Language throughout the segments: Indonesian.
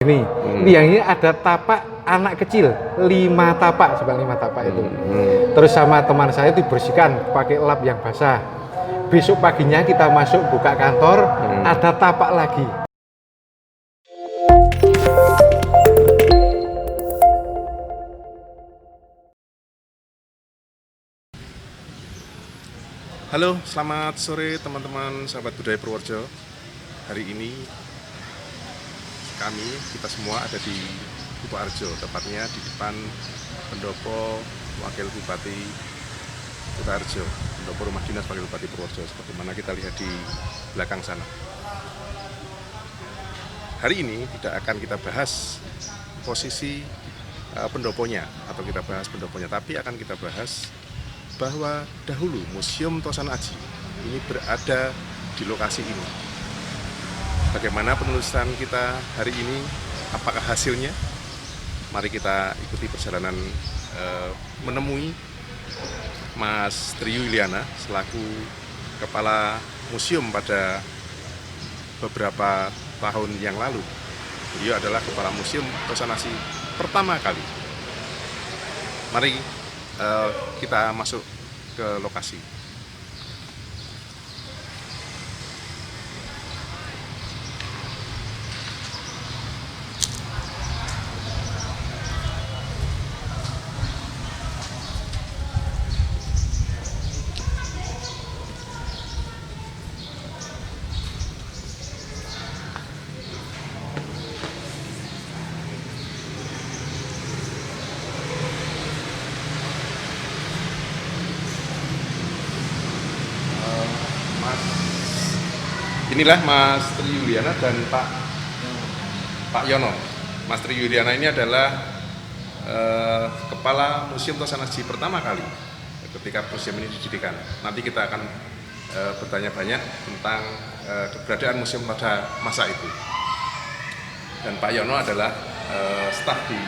Ini yang ini ada tapak anak kecil 5 tapak, sebanyak 5 tapak itu. Terus sama teman saya dibersihkan pakai lap yang basah. Besok paginya kita masuk buka kantor, ada tapak lagi. Halo, selamat sore teman-teman sahabat budaya Purworejo. Hari ini kita semua ada di Kutoarjo, tepatnya di depan pendopo Wakil Bupati Kutoarjo, pendopo Rumah Dinas Wakil Bupati Purworejo, seperti mana kita lihat di belakang sana. Hari ini tidak akan kita bahas posisi pendoponya atau kita bahas pendoponya, tapi akan kita bahas bahwa dahulu Museum Tosana Aji ini berada di lokasi ini. Bagaimana penelusuran kita hari ini? Apakah hasilnya? Mari kita ikuti perjalanan menemui Mas Triyu Yuliana selaku Kepala Museum pada beberapa tahun yang lalu. Beliau adalah Kepala Museum Tosana Aji pertama kali. Mari kita masuk ke lokasi. Inilah Mas Triyu Yuliana dan Pak Yono. Mas Triyu Yuliana ini adalah Kepala Museum Tosana Aji pertama kali ketika museum ini didirikan. Nanti kita akan bertanya banyak tentang keberadaan museum pada masa itu. Dan Pak Yono adalah staf di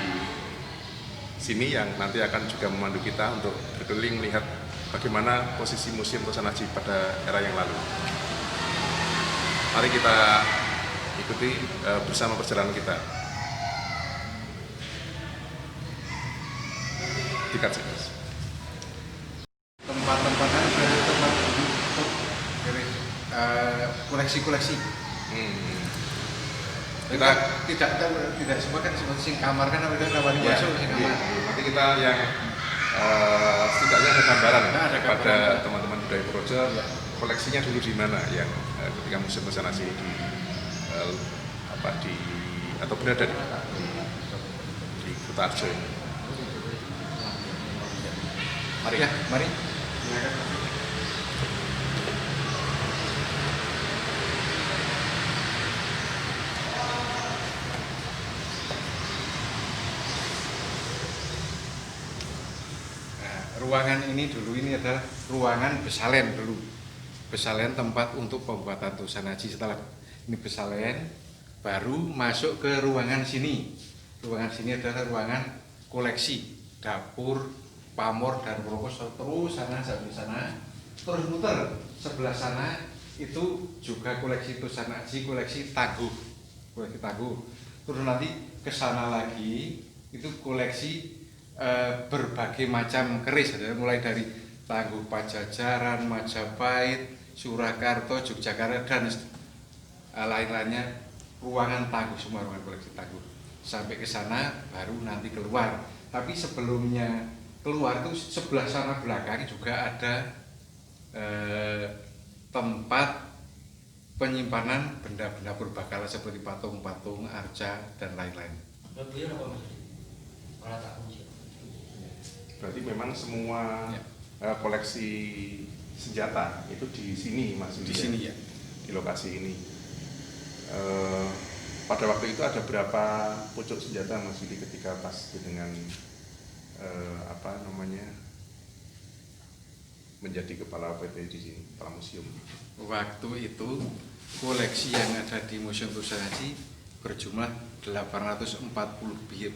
sini yang nanti akan juga memandu kita untuk berkeliling melihat bagaimana posisi Museum Tosana Aji pada era yang lalu. Mari kita ikuti bersama perjalanan kita. Dikat sekilas. Tempat-tempatnya dari tempat untuk koleksi-koleksi. Kita tidak semua kan seperti kamar kan ada kamar masuk kamar. Nanti kita yang setidaknya ada gambaran pada teman-teman budaya Purworejo koleksinya dulu di mana yang ketika Museum Tosana Aji atau berada di Kutoarjo ini. Mari ya, mari. Ruangan ini dulu ini adalah ruangan besalen dulu. Besalen tempat untuk pembuatan Tosana Aji. Setelah ini besalen baru masuk ke ruangan sini. Ruangan sini adalah ruangan koleksi, dapur, pamor dan proposal. Terus sana sampai sana, terus muter sebelah sana itu juga koleksi Tosana Aji, koleksi Tangguh. Koleksi Tangguh. Terus nanti ke sana lagi itu koleksi berbagai macam keris, mulai dari Tangguh Pajajaran, Majapahit, Surakarta, Yogyakarta dan lain-lainnya, ruangan Tangguh, semua ruangan koleksi Tangguh. Sampai ke sana baru nanti keluar. Tapi sebelumnya keluar itu sebelah sana belakang juga ada tempat penyimpanan benda-benda purbakala seperti patung-patung, arca dan lain-lain. Berarti memang semua koleksi senjata itu di sini Mas. Di sini ya. Di lokasi ini. Pada waktu itu ada berapa pucuk senjata Mas Yudi ketika pas dengan menjadi kepala PT di sini, kepala museum? Waktu itu koleksi yang ada di Museum Tosana Aji berjumlah 840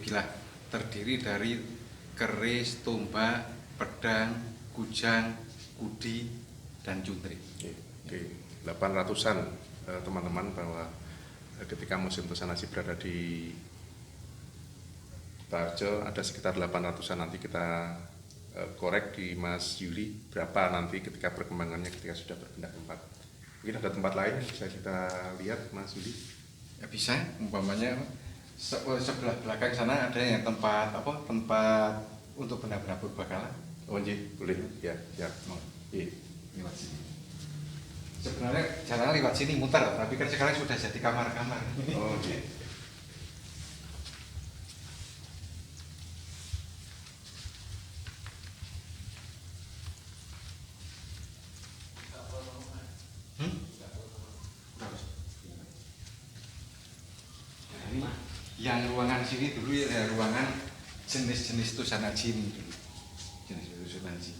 bilah, terdiri dari keris, tombak, pedang, kujang, kudi, dan juntrik. Oke. 800-an teman-teman, bahwa ketika Museum Tosana Aji berada di Tarjo ada sekitar 800-an, nanti kita korek di Mas Yuli berapa nanti ketika perkembangannya ketika sudah berpindah tempat. Mungkin ada tempat lain yang bisa kita lihat Mas Yuli? Ya bisa, umpamanya sebelah belakang sana ada yang tempat untuk benda-benda purbakala. Oh iya, boleh ya, ya. Oh, Iya. lewat sini. Sebenarnya jalan lewat sini muter, tapi kan sekarang sudah jadi kamar-kamar. Oh iya. Jadi yang ruangan sini dulu ya ruangan jenis-jenis tusanaji ini dulu. Jenis tusanaji.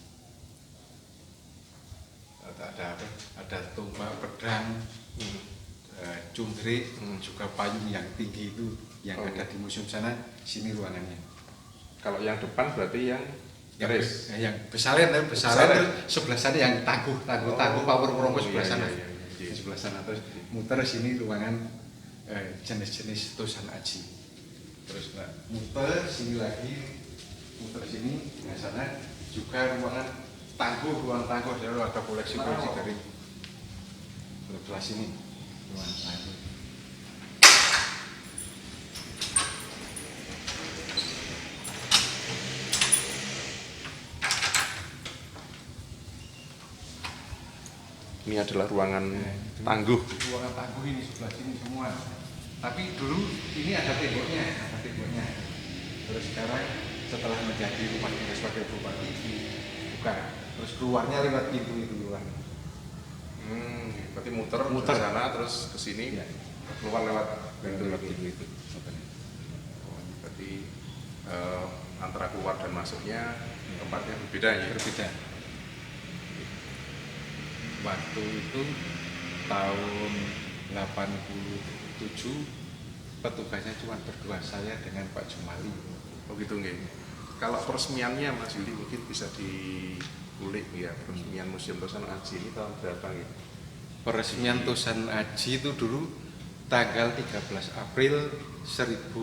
Ada apa? Ada tombak, pedang, cungkrik, juga payung yang tinggi itu yang ada di museum sana. Sini ruangannya. Kalau yang depan berarti yang keris. Yang besalen, terus sebelah sana yang tangguh power promo sebelah sana. Iya. Di sebelah sana terus muter sini ruangan jenis-jenis tusan aji. Terus muter sini lagi, muter sini, nah sana juga ruang tangguh, ada koleksi-koleksi dari sebelah sini ruangan tangguh. Ini adalah ruangan tangguh. Ruangan tangguh ini sebelah sini semua. Tapi dulu ini ada temboknya. Terus sekarang setelah menjadi rumah dinas wakil bupati dibuka. Terus keluarnya lewat pintu itu luar. Berarti muter ke sana terus ke sini, Ya. keluar lewat pintu itu. Oh, berarti antara keluar dan masuknya tempatnya berbeda ya. Berbeda. Waktu itu tahun 87 petugasnya cuma berdua, saya dengan Pak Jumali. Oh gitu nggih. Kalau peresmiannya Mas Yuli mungkin bisa diulik ya, peresmian Museum Tosan Aji ini tahun berapa ya? Peresmian Tosan Aji itu dulu tanggal 13 April 1987.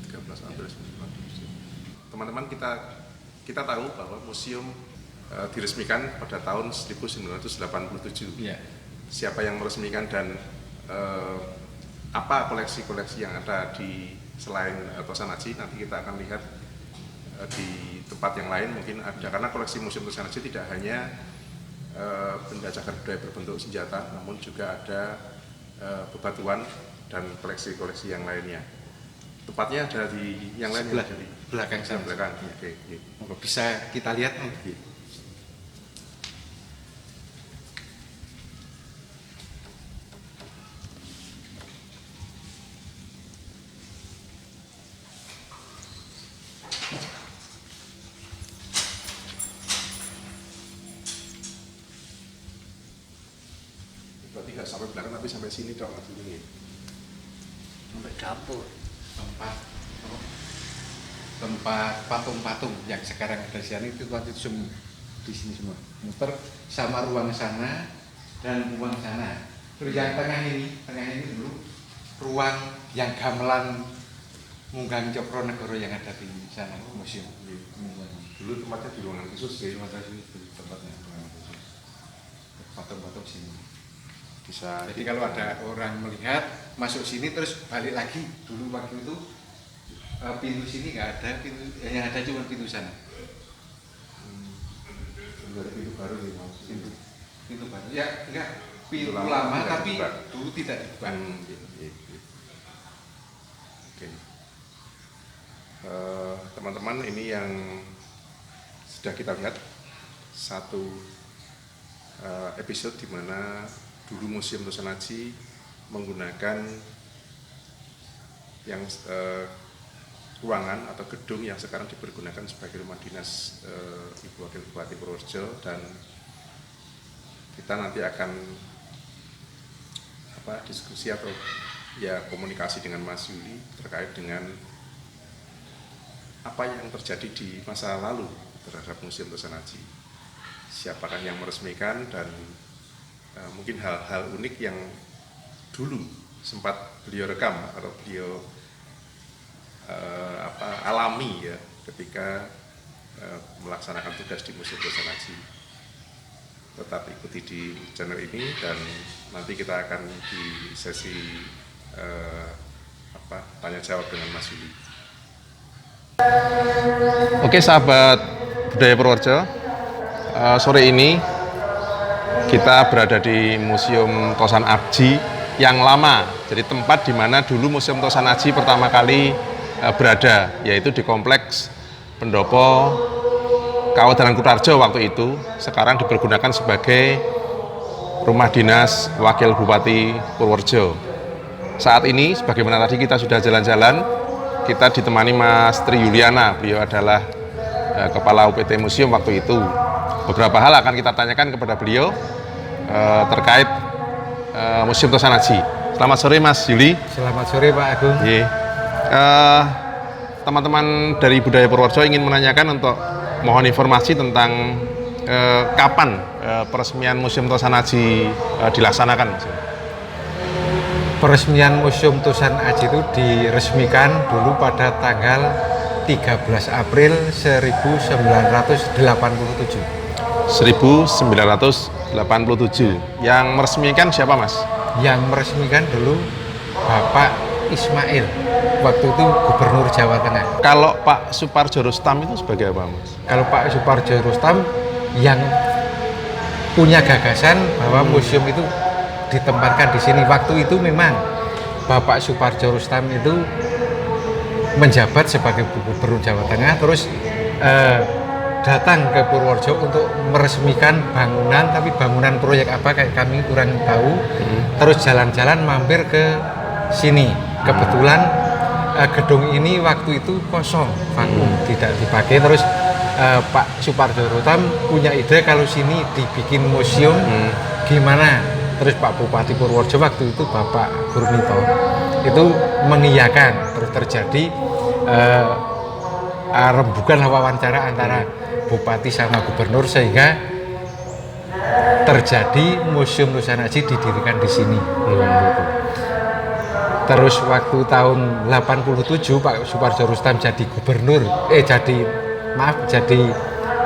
13 April 1987. Teman-teman kita tahu bahwa museum diresmikan pada tahun 1987. Ya. Siapa yang meresmikan dan apa koleksi-koleksi yang ada di selain Tosan Aji, nanti kita akan lihat di tempat yang lain mungkin ada, karena koleksi Museum Tosan Aji tidak hanya benda cagar budaya berbentuk senjata, namun juga ada bebatuan dan koleksi-koleksi yang lainnya. Tempatnya ada di yang lain Sebelah, jadi belakang sana. belakang. Oke. Bisa kita lihat. Berarti nggak sampai belakang tapi sampai sini dong Mas Yuli. Sampai dapur. tempat patung-patung yang sekarang ada di sana itu waktu itu di sini semua muter sama ruang sana dan ruang sana. Terus yang tengah ini dulu ruang yang gamelan Munggang Cokronegoro yang ada di sana museum. Dulu tempatnya di ruangan khusus ya. Tempatnya patung-patung sini. Bisa. Jadi kalau ada orang melihat masuk sini terus balik lagi, dulu waktu itu pintu sini nggak ada, yang ada cuma pintu sana. Ada pintu baru ya Mas. Pintu baru. Ya enggak, pintu Lama lama tidak tapi dibuka. dulu tidak dibuka. Oke. Teman-teman, ini yang sudah kita lihat satu episode di mana dulu Museum Tosan Aji menggunakan yang ruangan atau gedung yang sekarang dipergunakan sebagai rumah dinas Ibu Wakil Bupati Purworejo, dan kita nanti akan diskusi atau ya komunikasi dengan Mas Yuli terkait dengan apa yang terjadi di masa lalu terhadap Museum Tosan Aji. Siapakah yang meresmikan dan mungkin hal-hal unik yang dulu sempat beliau rekam atau beliau alami ya ketika melaksanakan tugas di Museum Tosan Aji. Tetap ikuti di channel ini dan nanti kita akan di sesi tanya jawab dengan Mas Yuli. Oke sahabat budaya Purworejo, sore ini kita berada di Museum Tosan Aji yang lama. Jadi tempat di mana dulu Museum Tosan Aji pertama kali berada, yaitu di Kompleks Pendopo Kawedanan Kutarjo waktu itu. Sekarang dipergunakan sebagai Rumah Dinas Wakil Bupati Purworejo. Saat ini, sebagaimana tadi kita sudah jalan-jalan, kita ditemani Mas Tri Yuliana. Beliau adalah Kepala UPT Museum waktu itu. Beberapa hal akan kita tanyakan kepada beliau terkait Museum Tosan Aji. Selamat sore Mas Yuli. Selamat sore Pak Agung. Teman-teman dari Budaya Purworejo ingin menanyakan untuk mohon informasi tentang kapan peresmian Museum Tosan Aji dilaksanakan, Mas. Peresmian Museum Tosan Aji itu diresmikan dulu pada tanggal 13 April 1987. 1987. Yang meresmikan siapa, Mas? Yang meresmikan dulu Bapak Ismail, waktu itu Gubernur Jawa Tengah. Kalau Pak Suparjo Rustam itu sebagai apa, Mas? Kalau Pak Suparjo Rustam yang punya gagasan bahwa museum itu ditempatkan di sini. Waktu itu memang Bapak Suparjo Rustam itu menjabat sebagai Gubernur Jawa Tengah, terus datang ke Purworejo untuk meresmikan bangunan, tapi bangunan proyek apa kayak kami kurang tahu. Terus jalan-jalan mampir ke sini. Kebetulan gedung ini waktu itu kosong, vakum, tidak dipakai. Terus Pak Suparjo Rustam punya ide kalau sini dibikin museum, gimana? Terus Pak Bupati Purworejo waktu itu Bapak Gurnito itu mengiyakan. Terus terjadi rembukan wawancara antara Bupati sama Gubernur sehingga terjadi Museum Tosan Aji didirikan di sini. Terus waktu tahun 87 Pak Suparjo Rustam jadi gubernur, jadi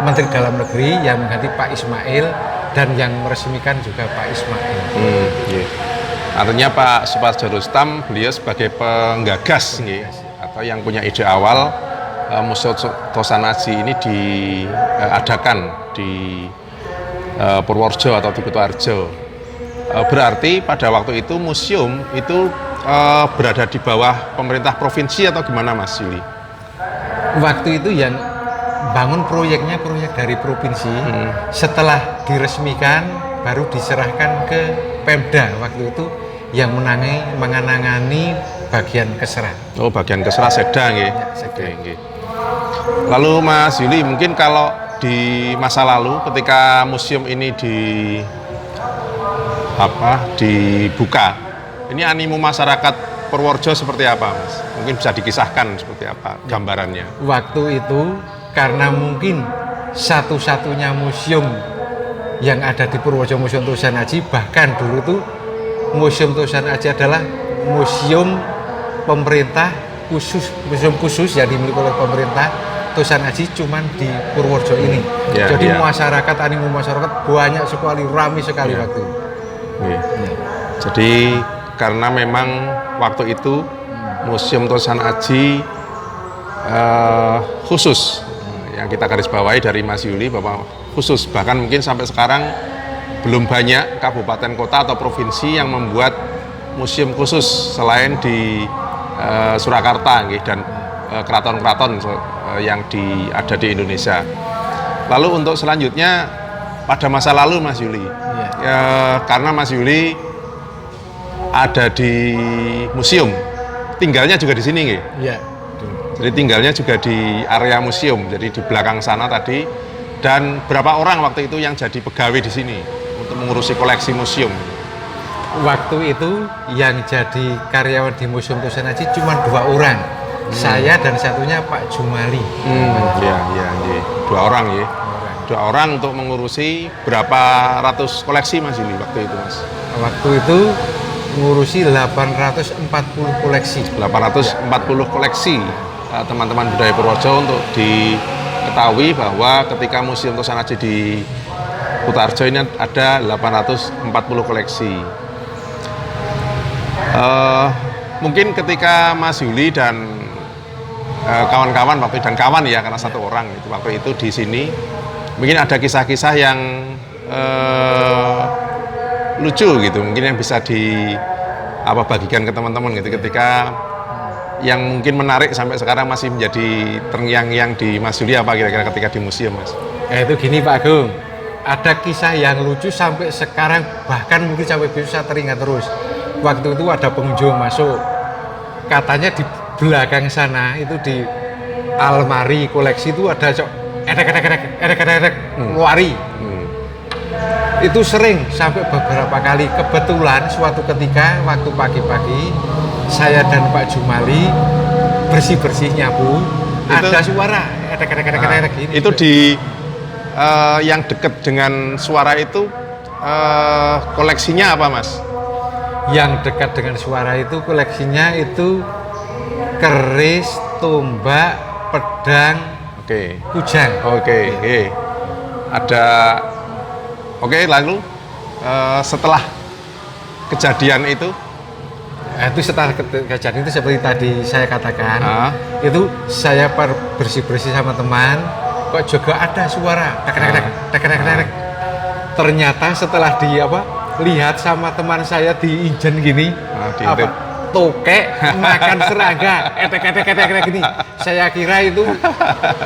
Menteri Dalam Negeri yang mengganti Pak Ismail, dan yang meresmikan juga Pak Ismail. Artinya Pak Suparjo Rustam beliau sebagai penggagas atau yang punya ide awal Museum Tosan Aji ini diadakan di Purworejo atau di Kutoarjo. Berarti pada waktu itu museum itu berada di bawah pemerintah provinsi atau gimana, Mas Yuli? Waktu itu yang bangun proyeknya proyek dari provinsi. Setelah diresmikan baru diserahkan ke Pemda waktu itu yang menangani bagian Kesra. Oh, bagian Kesra Sekda nggih. Oke. Lalu Mas Yuli, mungkin kalau di masa lalu ketika museum ini dibuka, ini animo masyarakat Purworejo seperti apa, Mas? Mungkin bisa dikisahkan seperti apa gambarannya? Waktu itu karena mungkin satu-satunya museum yang ada di Purworejo, Museum Tosan Aji. Bahkan dulu tuh Museum Tosan Aji adalah museum pemerintah khusus, museum khusus yang dimiliki oleh pemerintah. Tosan Aji cuman di Purworejo ini. Jadi masyarakat, animo masyarakat banyak sekali, ramai sekali waktu itu. Jadi karena memang waktu itu Museum Tosan Aji khusus, yang kita garis bawahi dari Mas Yuli bahwa khusus, bahkan mungkin sampai sekarang belum banyak kabupaten kota atau provinsi yang membuat museum khusus selain di Surakarta dan keraton-keraton yang ada di Indonesia. Lalu untuk selanjutnya pada masa lalu Mas Yuli, karena Mas Yuli ada di museum, tinggalnya juga di sini nggih? Iya. Jadi tinggalnya juga di area museum, jadi di belakang sana tadi. Dan berapa orang waktu itu yang jadi pegawai di sini untuk mengurusi koleksi museum? Waktu itu yang jadi karyawan di Museum Tosan Aji cuma 2 orang. Saya dan satunya Pak Jumali. Iya. 2 orang ya. 2 orang untuk mengurusi berapa ratus koleksi Mas Yuli waktu itu, Mas? Waktu itu ngurusi 840 koleksi. 840 koleksi. Teman-teman budaya Purworejo untuk diketahui bahwa ketika Museum Tosan Aji di Kutarjo ini ada 840 koleksi. Mungkin ketika Mas Yuli dan kawan-kawan waktu dan kawan ya karena satu orang itu waktu itu di sini mungkin ada kisah-kisah yang lucu gitu, mungkin yang bisa bagikan ke teman-teman gitu ketika yang mungkin menarik sampai sekarang masih menjadi terngiang-ngiang di Mas Yuli apa kira-kira ketika di museum, Mas? Itu gini Pak Agung, ada kisah yang lucu sampai sekarang bahkan mungkin sampai bisa teringat terus. Waktu itu ada pengunjung masuk, katanya di belakang sana itu di almari koleksi itu ada edek luari. Itu sering sampai beberapa kali. Kebetulan suatu ketika waktu pagi-pagi saya dan Pak Jumali bersih-bersih nyapu, ada suara edek gini. Itu di yang dekat dengan suara itu koleksinya apa, Mas? Yang dekat dengan suara itu koleksinya itu keris, tombak, pedang, kujang. Ada. Lalu setelah kejadian itu setelah kejadian itu seperti tadi saya katakan, itu saya bersih-bersih sama teman, kok juga ada suara dek. Ternyata setelah lihat sama teman saya diijen gini, tokek makan serangga, edek gini. Saya kira itu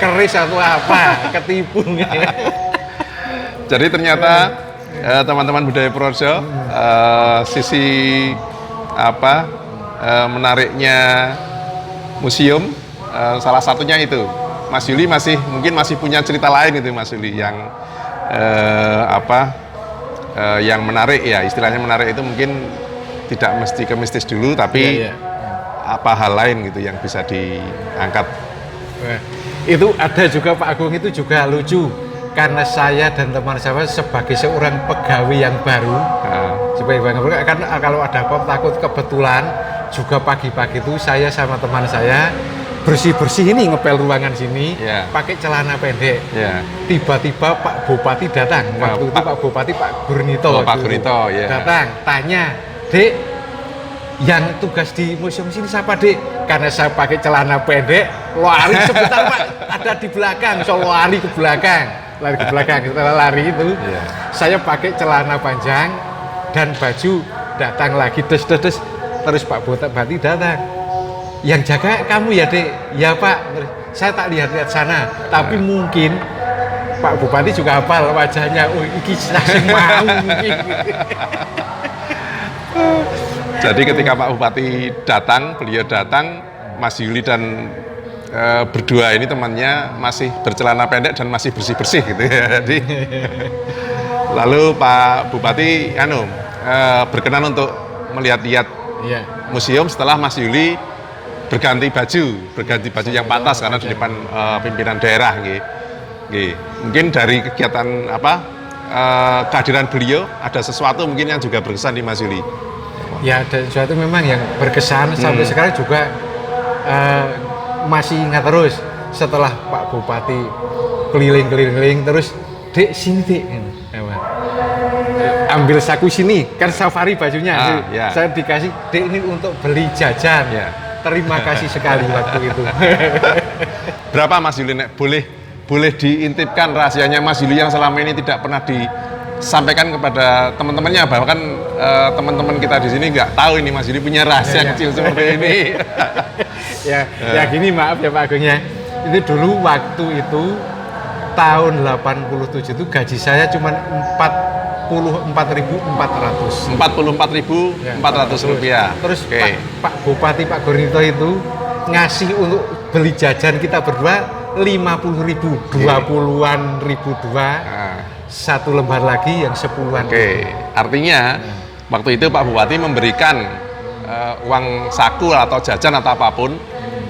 keris atau apa, ketipu. Jadi ternyata teman-teman budaya Purworejo, sisi menariknya museum salah satunya itu. Mas Yuli mungkin masih punya cerita lain itu, Mas Yuli, yang yang menarik ya, istilahnya menarik itu mungkin tidak mesti ke mistis dulu, tapi apa hal lain gitu yang bisa diangkat. Itu ada juga Pak Agung, itu juga lucu karena saya dan teman saya sebagai seorang pegawai yang baru, karena kalau ada apa takut kebetulan juga pagi-pagi itu saya sama teman saya bersih-bersih ini ngepel ruangan sini pakai celana pendek. Tiba-tiba Pak Bupati datang. Waktu itu Pak Bupati Pak Gurnito. Datang, tanya, "Dek, yang tugas di museum sini siapa, Dek?" Karena saya pakai celana pendek, lari sebentar Pak, ada di belakang, so lari ke belakang. Setelah lari itu saya pakai celana panjang dan baju, datang lagi des terus Pak Bupati datang. Yang jaga kamu ya, Dek? Ya Pak, saya tak lihat-lihat sana, tapi mungkin Pak Bupati juga hafal wajahnya. Oh, iki sing mau mungkin. Jadi ketika Pak Bupati datang, beliau datang, Mas Yuli dan berdua ini temannya masih bercelana pendek dan masih bersih-bersih gitu ya. Jadi lalu Pak Bupati berkenan untuk melihat-lihat museum setelah Mas Yuli berganti baju yang pantas karena di depan pimpinan daerah gitu. Mungkin dari kegiatan kehadiran beliau ada sesuatu mungkin yang juga berkesan di Mas Yuli. Ya, ada sesuatu memang yang berkesan sampai sekarang juga masih ingat terus. Setelah Pak Bupati keliling terus, "Dek, sini Dek." Ambil saku sini, kan safari bajunya. Saya dikasih, "Dek, ini untuk beli jajan." Terima kasih sekali waktu itu. Berapa Mas Yuli, boleh diintipkan rahasianya Mas Yuli yang selama ini tidak pernah disampaikan kepada teman-temannya, bahkan teman-teman kita di sini nggak tahu ini Mas Yuli punya rahasia kecil seperti ini. Ya gini, maaf ya Pak Agung ya. Itu dulu waktu itu tahun 87 itu gaji saya cuma 44.400. 44.400 rupiah. Terus Pak Bupati Pak Gurnito itu ngasih untuk beli jajan kita berdua 50.000, 20-an ribu dua. Satu lembar lagi yang 10-an. Artinya waktu itu Pak Bupati memberikan uang saku atau jajan atau apapun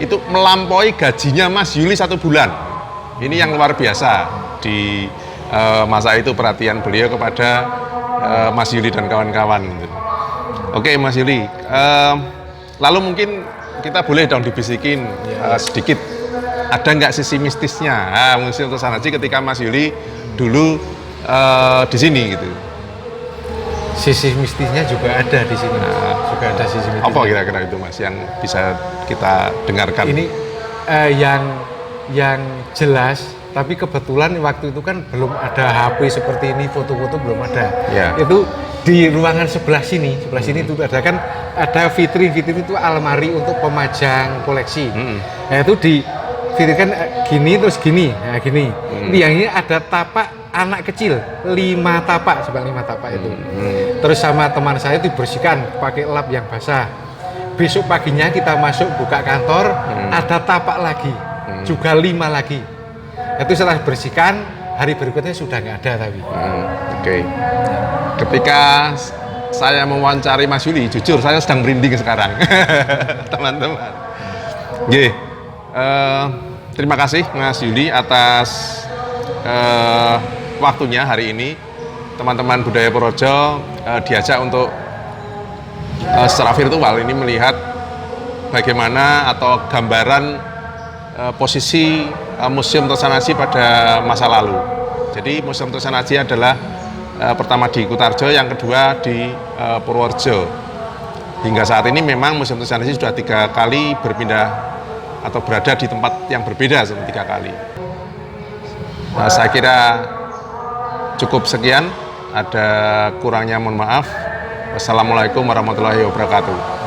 itu melampaui gajinya Mas Yuli 1 bulan. Ini yang luar biasa di masa itu perhatian beliau kepada Mas Yuli dan kawan-kawan. Oke Mas Yuli, lalu mungkin kita boleh dong dibisikin sedikit, ada nggak sisi mistisnya Museum Tosan Aji ketika Mas Yuli dulu di sini gitu? Sisi mistisnya juga ada di sini. Juga ada sisi mistisnya. Apa kira-kira itu Mas yang bisa kita dengarkan? Ini yang jelas, tapi kebetulan waktu itu kan belum ada HP seperti ini, foto-foto belum ada. Ya. Itu di ruangan sebelah sini itu ada kan ada vitrin itu almari untuk pemajang koleksi. Nah, itu di vitrin kan gini terus gini, nah gini. Yang ini ada tapak anak kecil 5 tapak, sebanyak 5 tapak itu. Terus sama teman saya dibersihkan pakai lap yang basah. Besok paginya kita masuk buka kantor, ada tapak lagi, juga 5 lagi. Itu setelah bersihkan, hari berikutnya sudah nggak ada tapi. Oke. Ketika saya mewawancari Mas Yuli, jujur saya sedang merinding sekarang, teman-teman. Oke. Terima kasih Mas Yuli atas waktunya hari ini. Teman-teman Budaya Purworejo diajak untuk secara virtual ini melihat bagaimana atau gambaran posisi Museum Tosan Aji pada masa lalu. Jadi Museum Tosan Aji adalah pertama di Kutarjo, yang kedua di Purworejo. Hingga saat ini memang Museum Tosan Aji sudah 3 kali berpindah atau berada di tempat yang berbeda selama 3 kali. Saya kira cukup sekian, ada kurangnya mohon maaf. Wassalamualaikum warahmatullahi wabarakatuh.